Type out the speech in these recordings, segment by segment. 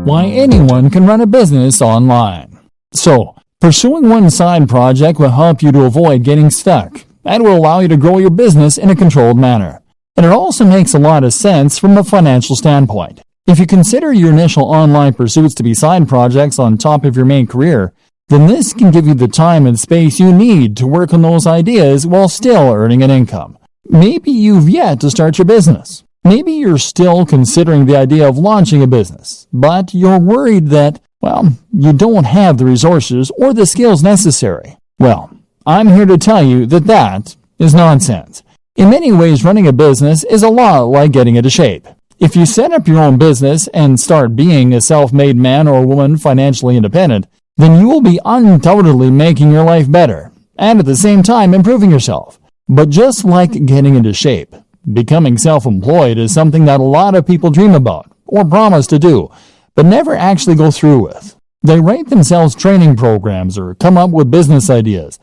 why anyone can run a business online. So, pursuing one side project will help you to avoid getting stuck and will allow you to grow your business in a controlled manner. And it also makes a lot of sense from a financial standpoint. If you consider your initial online pursuits to be side projects on top of your main career, then this can give you the time and space you need to work on those ideas while still earning an income. Maybe you've yet to start your business. Maybe you're still considering the idea of launching a business, but you're worried that, you don't have the resources or the skills necessary. Well, I'm here to tell you that that is nonsense. In many ways, running a business is a lot like getting into shape. If you set up your own business and start being a self-made man or woman financially independent, then you will be undoubtedly making your life better and at the same time improving yourself. But just like getting into shape, becoming self-employed is something that a lot of people dream about or promise to do, but never actually go through with. They write themselves training programs or come up with business ideas,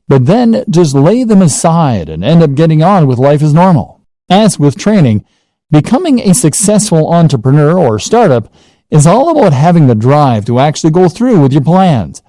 but then just lay them aside and end up getting on with life as normal. As with training, becoming a successful entrepreneur or startup is all about having the drive to actually go through with your plans.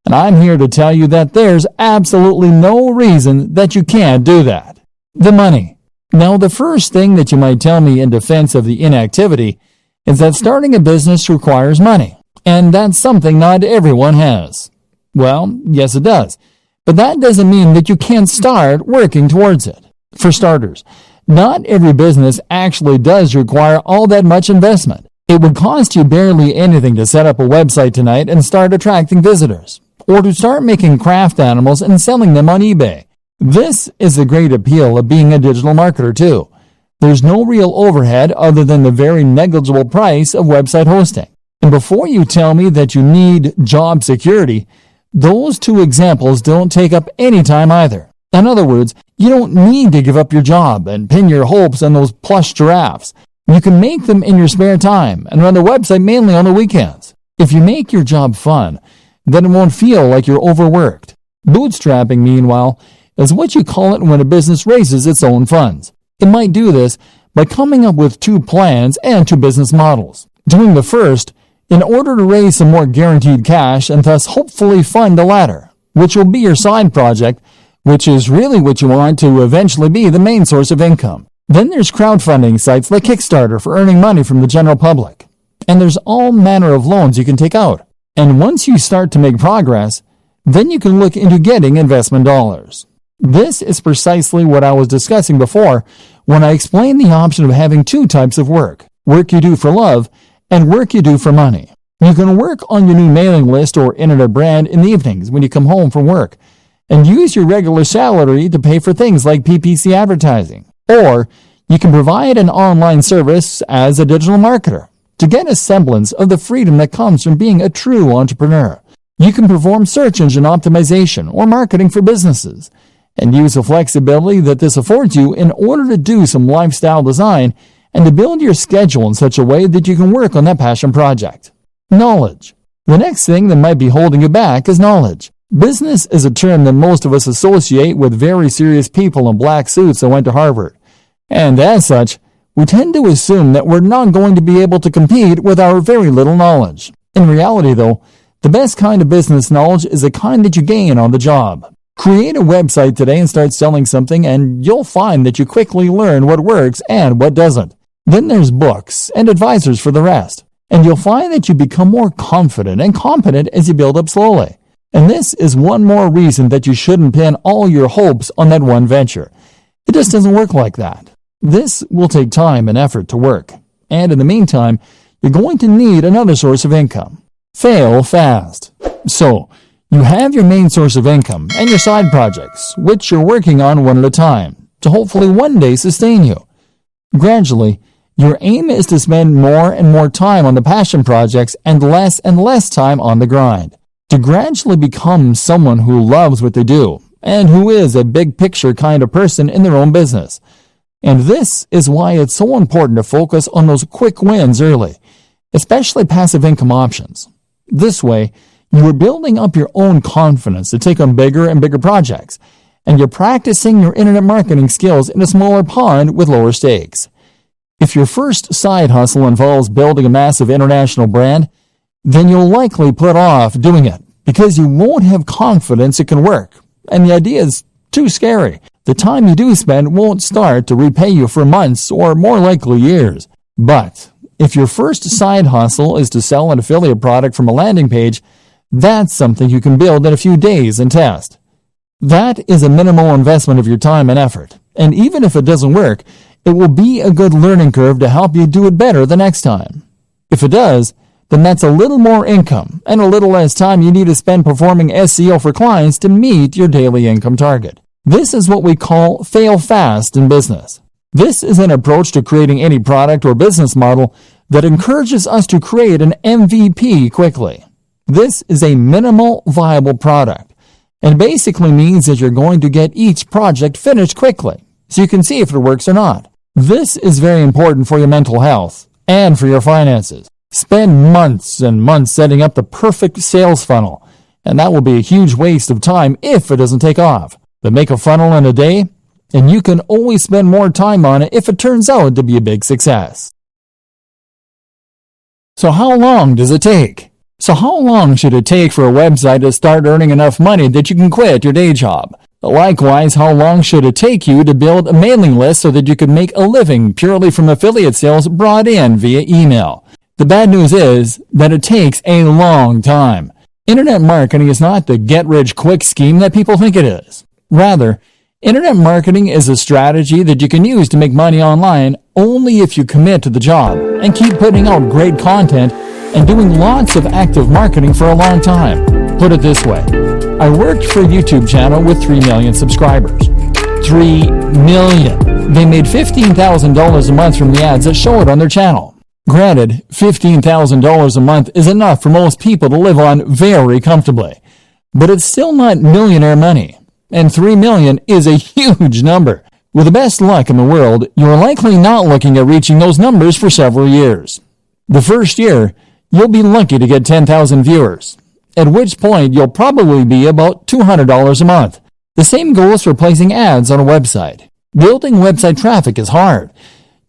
And I'm here to tell you that there's absolutely no reason that you can't do that. The money. Now, the first thing that you might tell me in defense of the inactivity is that starting a business requires money, and that's something not everyone has. Well, yes it does, but that doesn't mean that you can't start working towards it. For starters, not every business actually does require all that much investment. It would cost you barely anything to set up a website tonight and start attracting visitors, or to start making craft animals and selling them on eBay. This is the great appeal of being a digital marketer too. There's no real overhead other than the very negligible price of website hosting. And before you tell me that you need job security, those two examples don't take up any time either. In other words, you don't need to give up your job and pin your hopes on those plush giraffes. You can make them in your spare time and run the website mainly on the weekends. If you make your job fun, then it won't feel like you're overworked. Bootstrapping, meanwhile, is what you call it when a business raises its own funds. It might do this by coming up with two plans and two business models. Doing the first in order to raise some more guaranteed cash and thus hopefully fund the latter, which will be your side project, which is really what you want to eventually be the main source of income. Then there's crowdfunding sites like Kickstarter for earning money from the general public. And there's all manner of loans you can take out. And once you start to make progress, then you can look into getting investment dollars. This is precisely what I was discussing before when I explained the option of having two types of work you do for love and work you do for money. You can work on your new mailing list or internet brand in the evenings when you come home from work and use your regular salary to pay for things like PPC advertising. Or you can provide an online service as a digital marketer to get a semblance of the freedom that comes from being a true entrepreneur. You can perform search engine optimization or marketing for businesses and use the flexibility that this affords you in order to do some lifestyle design and to build your schedule in such a way that you can work on that passion project. Knowledge. The next thing that might be holding you back is knowledge. Business is a term that most of us associate with very serious people in black suits that went to Harvard. And as such, we tend to assume that we're not going to be able to compete with our very little knowledge. In reality, though, the best kind of business knowledge is the kind that you gain on the job. Create a website today and start selling something, and you'll find that you quickly learn what works and what doesn't. Then there's books and advisors for the rest. And you'll find that you become more confident and competent as you build up slowly. And this is one more reason that you shouldn't pin all your hopes on that one venture. It just doesn't work like that. This will take time and effort to work. And in the meantime, you're going to need another source of income. Fail fast. So, you have your main source of income and your side projects, which you're working on one at a time, to hopefully one day sustain you. Gradually, your aim is to spend more and more time on the passion projects and less time on the grind. To gradually become someone who loves what they do and who is a big picture kind of person in their own business. And this is why it's so important to focus on those quick wins early, especially passive income options. This way, you are building up your own confidence to take on bigger and bigger projects, and you're practicing your internet marketing skills in a smaller pond with lower stakes. If your first side hustle involves building a massive international brand, then you'll likely put off doing it because you won't have confidence it can work, and the idea is too scary. The time you do spend won't start to repay you for months or more likely years. But if your first side hustle is to sell an affiliate product from a landing page, that's something you can build in a few days and test. That is a minimal investment of your time and effort, and even if it doesn't work, it will be a good learning curve to help you do it better the next time. If it does, then that's a little more income and a little less time you need to spend performing SEO for clients to meet your daily income target. This is what we call fail fast in business. This is an approach to creating any product or business model that encourages us to create an MVP quickly. This is a minimal viable product, and basically means that you're going to get each project finished quickly, so you can see if it works or not. This is very important for your mental health and for your finances. Spend months and months setting up the perfect sales funnel, and that will be a huge waste of time if it doesn't take off. But make a funnel in a day, and you can always spend more time on it if it turns out to be a big success. So how long does it take? So how long should it take for a website to start earning enough money that you can quit your day job? Likewise, how long should it take you to build a mailing list so that you can make a living purely from affiliate sales brought in via email? The bad news is that it takes a long time. Internet marketing is not the get-rich-quick scheme that people think it is. Rather, internet marketing is a strategy that you can use to make money online only if you commit to the job and keep putting out great content and doing lots of active marketing for a long time. Put it this way, I worked for a YouTube channel with 3 million subscribers. 3 million! They made $15,000 a month from the ads that show it on their channel. Granted, $15,000 a month is enough for most people to live on very comfortably, but it's still not millionaire money. And 3 million is a huge number. With the best luck in the world, you're likely not looking at reaching those numbers for several years. The first year, you'll be lucky to get 10,000 viewers, at which point you'll probably be about $200 a month. The same goes for placing ads on a website. Building website traffic is hard.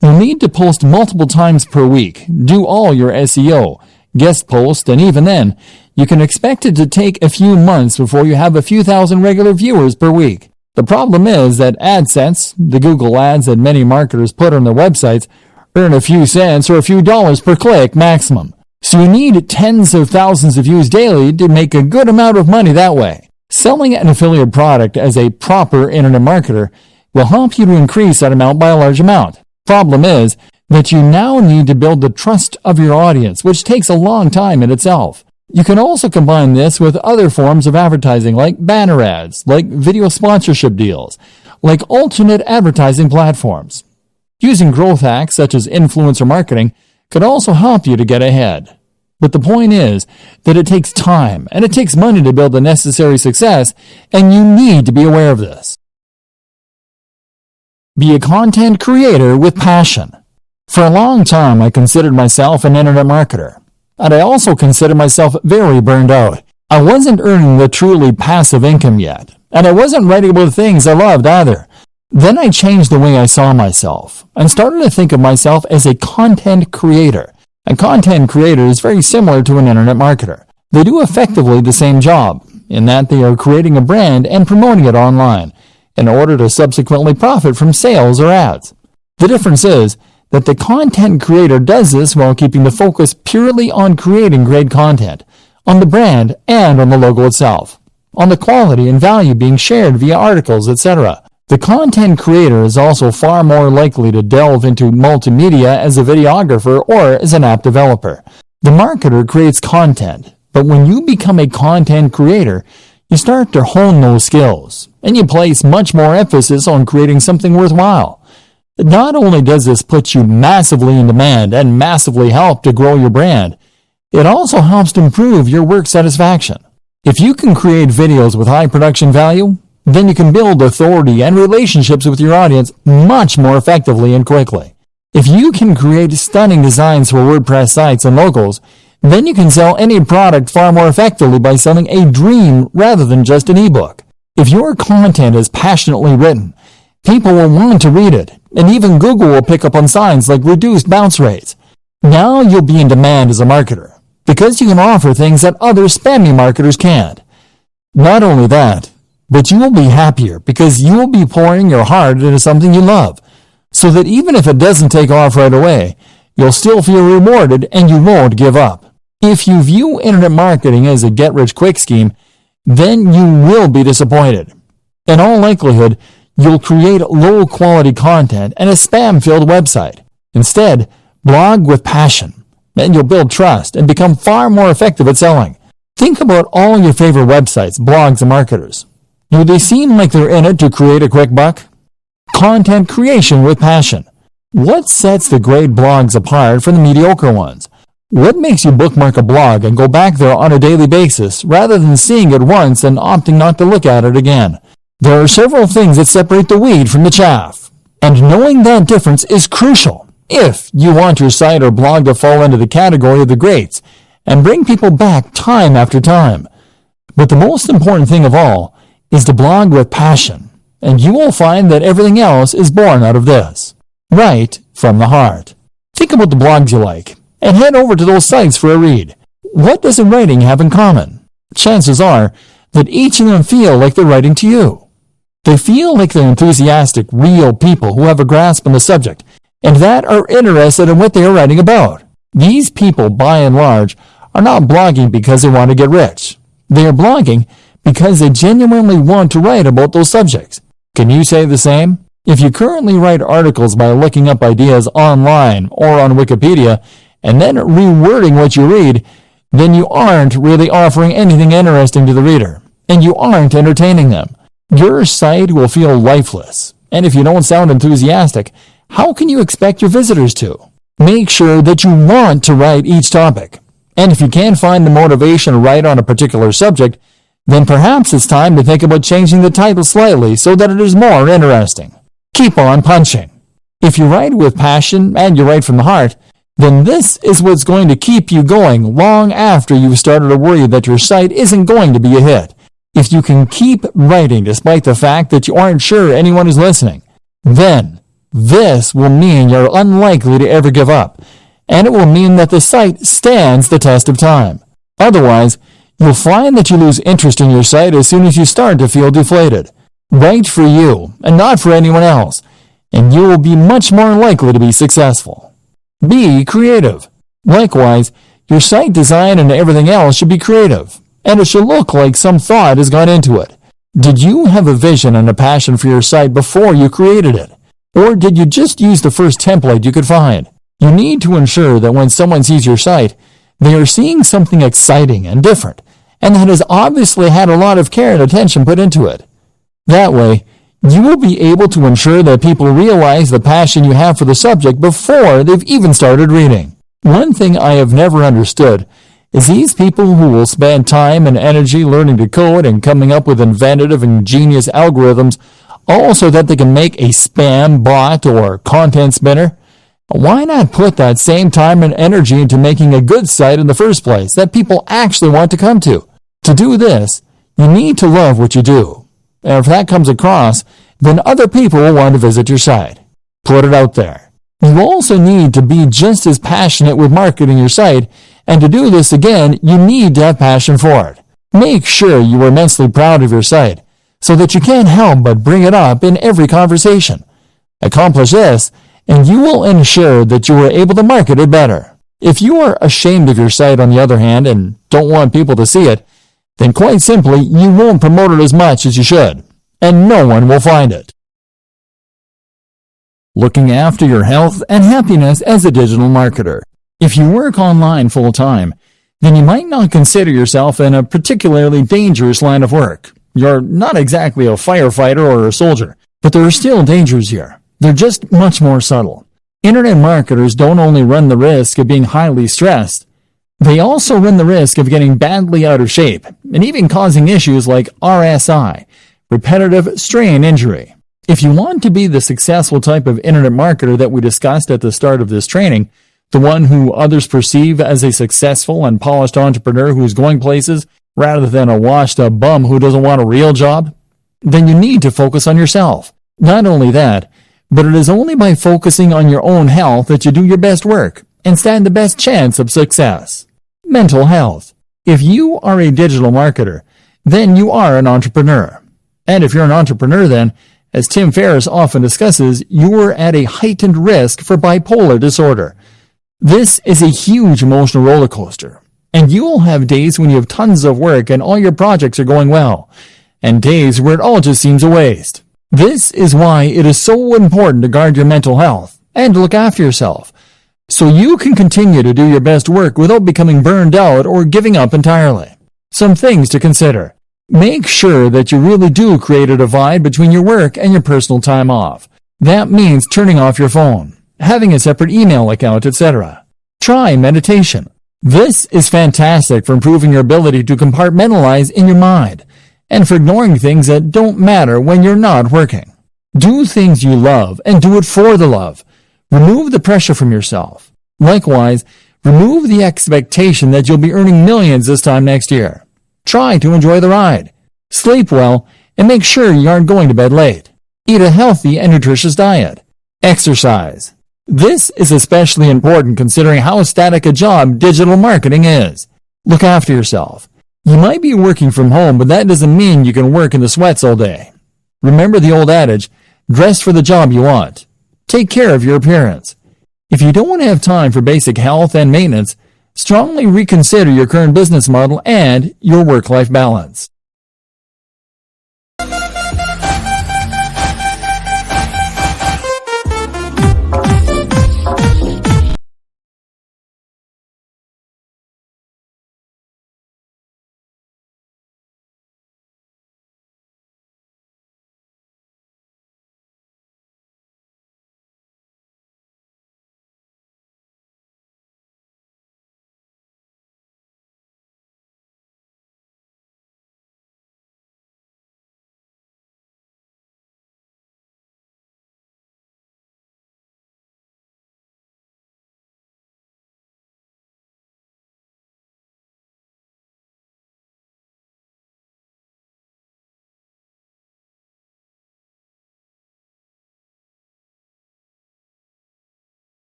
You'll need to post multiple times per week, do all your SEO, guest post, and even then, you can expect it to take a few months before you have a few thousand regular viewers per week. The problem is that AdSense, the Google ads that many marketers put on their websites, earn a few cents or a few dollars per click maximum. So you need tens of thousands of views daily to make a good amount of money that way. Selling an affiliate product as a proper internet marketer will help you to increase that amount by a large amount. Problem is that you now need to build the trust of your audience, which takes a long time in itself. You can also combine this with other forms of advertising like banner ads, like video sponsorship deals, like alternate advertising platforms. Using growth hacks such as influencer marketing could also help you to get ahead. But the point is that it takes time and it takes money to build the necessary success, and you need to be aware of this. Be a content creator with passion. For a long time, I considered myself an internet marketer, and I also considered myself very burned out. I wasn't earning the truly passive income yet, and I wasn't writing about things I loved either. Then I changed the way I saw myself and started to think of myself as a content creator. A content creator is very similar to an internet marketer. They do effectively the same job, in that they are creating a brand and promoting it online in order to subsequently profit from sales or ads. The difference is that the content creator does this while keeping the focus purely on creating great content, on the brand and on the logo itself, on the quality and value being shared via articles, etc. The content creator is also far more likely to delve into multimedia as a videographer or as an app developer. The marketer creates content, but when you become a content creator, you start to hone those skills, and you place much more emphasis on creating something worthwhile. Not only does this put you massively in demand and massively help to grow your brand, it also helps to improve your work satisfaction. If you can create videos with high production value, then you can build authority and relationships with your audience much more effectively and quickly. If you can create stunning designs for WordPress sites and logos, then you can sell any product far more effectively by selling a dream rather than just an ebook. If your content is passionately written, people will want to read it and even Google will pick up on signs like reduced bounce rates. Now you'll be in demand as a marketer, because you can offer things that other spammy marketers can't. Not only that, but you will be happier because you will be pouring your heart into something you love, so that even if it doesn't take off right away, you'll still feel rewarded and you won't give up. If you view internet marketing as a get-rich-quick scheme, then you will be disappointed. In all likelihood, you'll create low-quality content and a spam-filled website. Instead, blog with passion, and you'll build trust and become far more effective at selling. Think about all your favorite websites, blogs, and marketers. Do they seem like they're in it to create a quick buck? Content creation with passion. What sets the great blogs apart from the mediocre ones? What makes you bookmark a blog and go back there on a daily basis rather than seeing it once and opting not to look at it again? There are several things that separate the wheat from the chaff, and knowing that difference is crucial if you want your site or blog to fall into the category of the greats and bring people back time after time. But the most important thing of all is to blog with passion, and you will find that everything else is born out of this, right from the heart. Think about the blogs you like, and head over to those sites for a read. What does the writing have in common? Chances are that each of them feel like they're writing to you. They feel like they're enthusiastic, real people who have a grasp on the subject, and that are interested in what they are writing about. These people, by and large, are not blogging because they want to get rich. They are blogging because they genuinely want to write about those subjects. Can you say the same? If you currently write articles by looking up ideas online or on Wikipedia and then rewording what you read, then you aren't really offering anything interesting to the reader, and you aren't entertaining them. Your site will feel lifeless, and if you don't sound enthusiastic, how can you expect your visitors to? Make sure that you want to write each topic. And if you can't find the motivation to write on a particular subject, then perhaps it's time to think about changing the title slightly so that it is more interesting. Keep on punching. If you write with passion and you write from the heart, then this is what's going to keep you going long after you've started to worry that your site isn't going to be a hit. If you can keep writing despite the fact that you aren't sure anyone is listening, then this will mean you're unlikely to ever give up, and it will mean that the site stands the test of time. Otherwise, you'll find that you lose interest in your site as soon as you start to feel deflated. Write for you and not for anyone else, and you will be much more likely to be successful. Be creative. Likewise, your site design and everything else should be creative, and it should look like some thought has gone into it. Did you have a vision and a passion for your site before you created it? Or did you just use the first template you could find? You need to ensure that when someone sees your site, they are seeing something exciting and different, and that has obviously had a lot of care and attention put into it. That way, you will be able to ensure that people realize the passion you have for the subject before they've even started reading. One thing I have never understood is these people who will spend time and energy learning to code and coming up with inventive and ingenious algorithms all so that they can make a spam bot or content spinner. Why not put that same time and energy into making a good site in the first place that people actually want to come to? To do this, you need to love what you do. And if that comes across, then other people will want to visit your site. Put it out there. You also need to be just as passionate with marketing your site, and to do this again, you need to have passion for it. Make sure you are immensely proud of your site, so that you can't help but bring it up in every conversation. Accomplish this, and you will ensure that you are able to market it better. If you are ashamed of your site, on the other hand, and don't want people to see it, then quite simply, you won't promote it as much as you should, and no one will find it. Looking after your health and happiness as a digital marketer. If you work online full-time, then you might not consider yourself in a particularly dangerous line of work. You're not exactly a firefighter or a soldier, but there are still dangers here. They're just much more subtle. Internet marketers don't only run the risk of being highly stressed, they also run the risk of getting badly out of shape and even causing issues like RSI, repetitive strain injury. If you want to be the successful type of internet marketer that we discussed at the start of this training, the one who others perceive as a successful and polished entrepreneur who's going places rather than a washed-up bum who doesn't want a real job, then you need to focus on yourself. Not only that, But it is only by focusing on your own health that you do your best work and stand the best chance of success. Mental health. If you are a digital marketer, then you are an entrepreneur. And if you're an entrepreneur, then, as Tim Ferriss often discusses, you are at a heightened risk for bipolar disorder. This is a huge emotional roller coaster, and you will have days when you have tons of work and all your projects are going well, and days where it all just seems a waste. This is why it is so important to guard your mental health and to look after yourself, so you can continue to do your best work without becoming burned out or giving up entirely. Some things to consider. Make sure that you really do create a divide between your work and your personal time off. That means turning off your phone, having a separate email account, etc. Try meditation. This is fantastic for improving your ability to compartmentalize in your mind and for ignoring things that don't matter when you're not working. Do things you love and do it for the love. Remove the pressure from yourself. Likewise, remove the expectation that you'll be earning millions this time next year. Try to enjoy the ride. Sleep well and make sure you aren't going to bed late. Eat a healthy and nutritious diet. Exercise. This is especially important considering how static a job digital marketing is. Look after yourself. You might be working from home, but that doesn't mean you can work in the sweats all day. Remember the old adage, dress for the job you want. Take care of your appearance. If you don't have time for basic health and maintenance, strongly reconsider your current business model and your work-life balance.